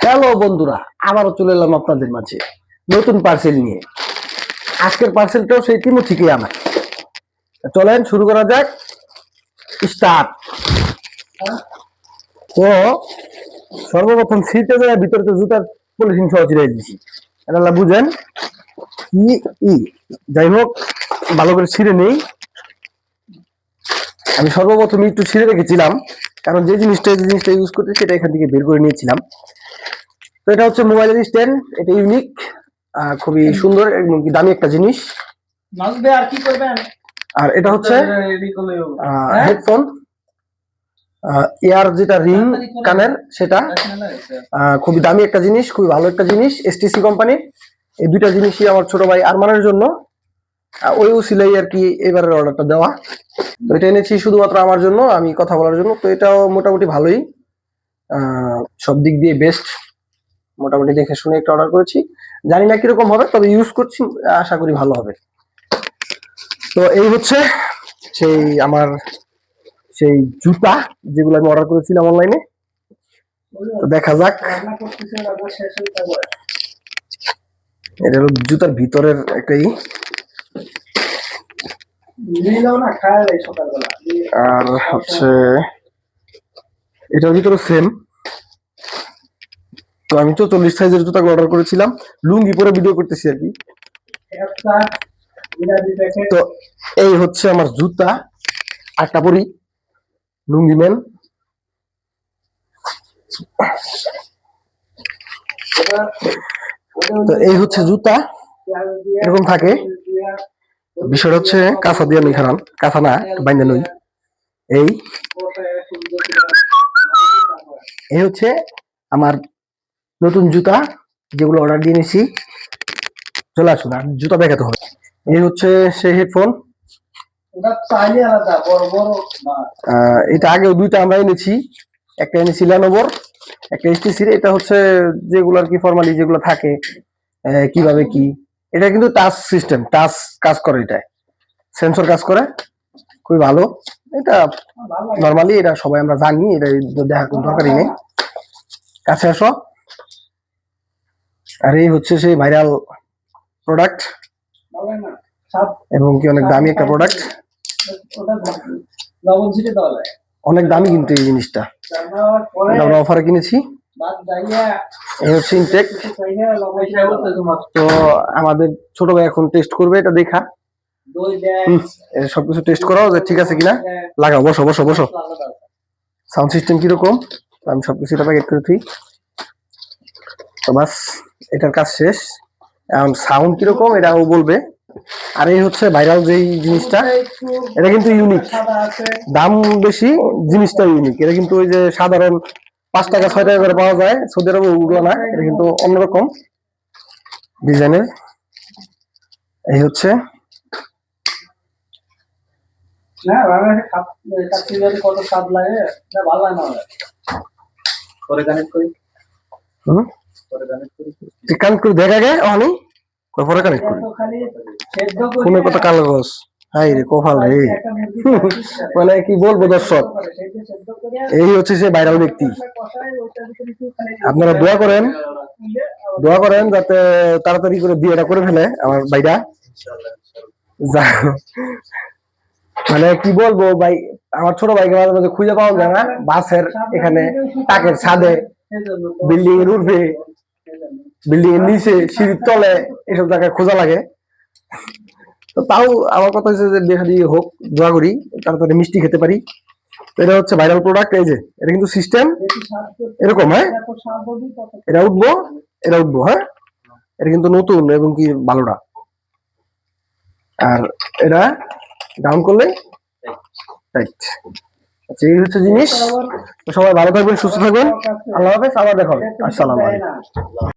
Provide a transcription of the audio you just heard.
Hello বন্ধুরা, আবারও চলে এলাম আপনাদের মাঝে নতুন পার্সেল নিয়ে। আজকের পার্সেলটাও সেই টিমু ঠিকই আমার। চলেন শুরু করা যাক। স্টার্ট। তো সর্বপ্রথম সিটে যায় ভিতরে তো জুতার পলিথিন সহ ছিঁড়ে দিয়েছি। এটা বুঝেন কি ই যাই হোক, ভালো করে ছিঁড়ে নেই। আমি সর্বপ্রথম একটু ছিঁড়ে রেখেছিলাম, কারণ যে জিনিসটা ইউজ করতে সেটা এখান থেকে বের করে নিয়েছিলাম। তো এটা হচ্ছে মোবাইলের স্ট্যান্ড। এটা ইউনিক, খুবই সুন্দর এবং দামি একটা জিনিস। আর এটা হচ্ছে হেডফোন, এয়ার যেটা রিং কানের, সেটা খুবই দামি একটা জিনিস, খুবই ভালো একটা জিনিস, এসটিসি কোম্পানির। এই দুইটা জিনিসই আমার ছোট ভাই আরমানের জন্য, ওই উসিলাই আর কি এবারের অর্ডারটা দেওয়া। তো এটা এনেছি শুধুমাত্র আমার জন্য, আমি কথা বলার জন্য। তো এটাও মোটামুটি ভালোই, সব দিক দিয়ে বেস্ট, মোটামুটি দেখে শুনে একটা অর্ডার করেছি। জানি না কিরকম হবে, তবে ইউজ করছি, আশা করি ভালো হবে। তো এই হচ্ছে আমার সেই জুতা যেগুলো আমি অর্ডার করেছিলাম অনলাইনে। তো দেখা যাক। এটা হলো জুতার ভিতরের একটাই, আর হচ্ছে এটার ভিতরে সেম। তো আমি 44 সাইজের জুতা অর্ডার করেছিলাম, লুঙ্গি পরে ভিডিও করতেছি আর কি। তো এই হচ্ছে আমার জুতা, একটা পরি লুঙ্গি ম্যান। তো এই হচ্ছে জুতা, এরকম থাকে। বিষয়টা হচ্ছে কাঁচা দিয়ে নই, খারাপ কাঁচা না, বাইন্দা নই। এই হচ্ছে আমার নতুন জুতা, যেগুলো অর্ডার দিয়ে নিয়েছি। চলে আসুন, আর জুতা দেখাতে হবে। এই হচ্ছে সেই হেডফোন। এটা আগেও দুইটা আমরা এনেছি, একটা এনেছি লেনোভোর, একটা এসটিসির। এটা হচ্ছে যেগুলো আর কি ফরমালি যেগুলো থাকে, কিভাবে কি। এটা কিন্তু টাচ সিস্টেম, টাচ কাজ করে, এটা সেন্সর কাজ করে, খুবই ভালো। এটা নরমালি এটা সবাই আমরা জানি, এটা দেখার কোনো দরকারই নেই। কাছে আসো। আর এই হচ্ছে সেই ভাইরাল প্রোডাক্ট, এবং কি অনেক দামি একটা প্রোডাক্ট, অনেক দামি কিন্তু এই জিনিসটা। আমরা অফারে কিনেছি। এই হচ্ছে ইনটেক। তো আমাদের ছোট ভাই এখন টেস্ট করবে এটা দেখা। সবকিছু টেস্ট করাও যে ঠিক আছে কিনা। লাগাও, বসো বসো বসো। সাউন্ড সিস্টেম কিরকম আমি সবকিছু এটা প্যাকেট করে দিই। তো বাস, এটার কাজ শেষ। এখন সাউন্ড কিরকম এটাও বলবে। আর এই হচ্ছে ভাইরাল যেই জিনিসটা, এটা কিন্তু ইউনিক, দাম বেশি, জিনিসটা ইউনিক। এটা কিন্তু ওই যে সাধারণ 5 টাকা 6 টাকা করে পাওয়া যায় সৌদি আরবে, ওগুলো না, এটা কিন্তু অন্যরকম ডিজাইনের। এই হচ্ছে কানেক্ট করে দেখা গে অনেক পরে কানেক্ট করি ফোনের কত কাগজ। হাই রে কপাল রে, মানে কি বলবো দর্শক, এই হচ্ছে সে ভাইরাল ব্যক্তি। আপনারা দোয়া করেন যাতে তাড়াতাড়ি করে বিয়েটা করে ফেলে আমার ভাইরা। মানে কি বলবো ভাই, আমার ছোট ভাইকে মাঝে মাঝে খুঁজে পাওয়া যায় না, বাসের এখানে, টাকের ছাদে, বিল্ডিং এর উঠবে, বিল্ডিং এর নিচে, সিঁড়ির তলে, এসব জায়গায় খোঁজা লাগে। তো তাও আমার কথা হচ্ছে যে দেখা দিয়ে হোক, দোয়া করি তাড়াতাড়ি মিষ্টি খেতে পারি। এটা হচ্ছে ভাইরাল প্রোডাক্ট। এই যে এটা কিন্তু সিস্টেম এরকম, হ্যাঁ এটা উঠবো, এটা উঠবো, হ্যাঁ এটা কিন্তু নতুন এবং কি ভালোটা। আর এটা ডাউন করলে টাইট। আচ্ছা, এই হচ্ছে জিনিস। সবাই ভালো থাকবেন, সুস্থ থাকবেন, আল্লাহ হাফেজ, আবার দেখা হবে। আসসালামু আলাইকুম।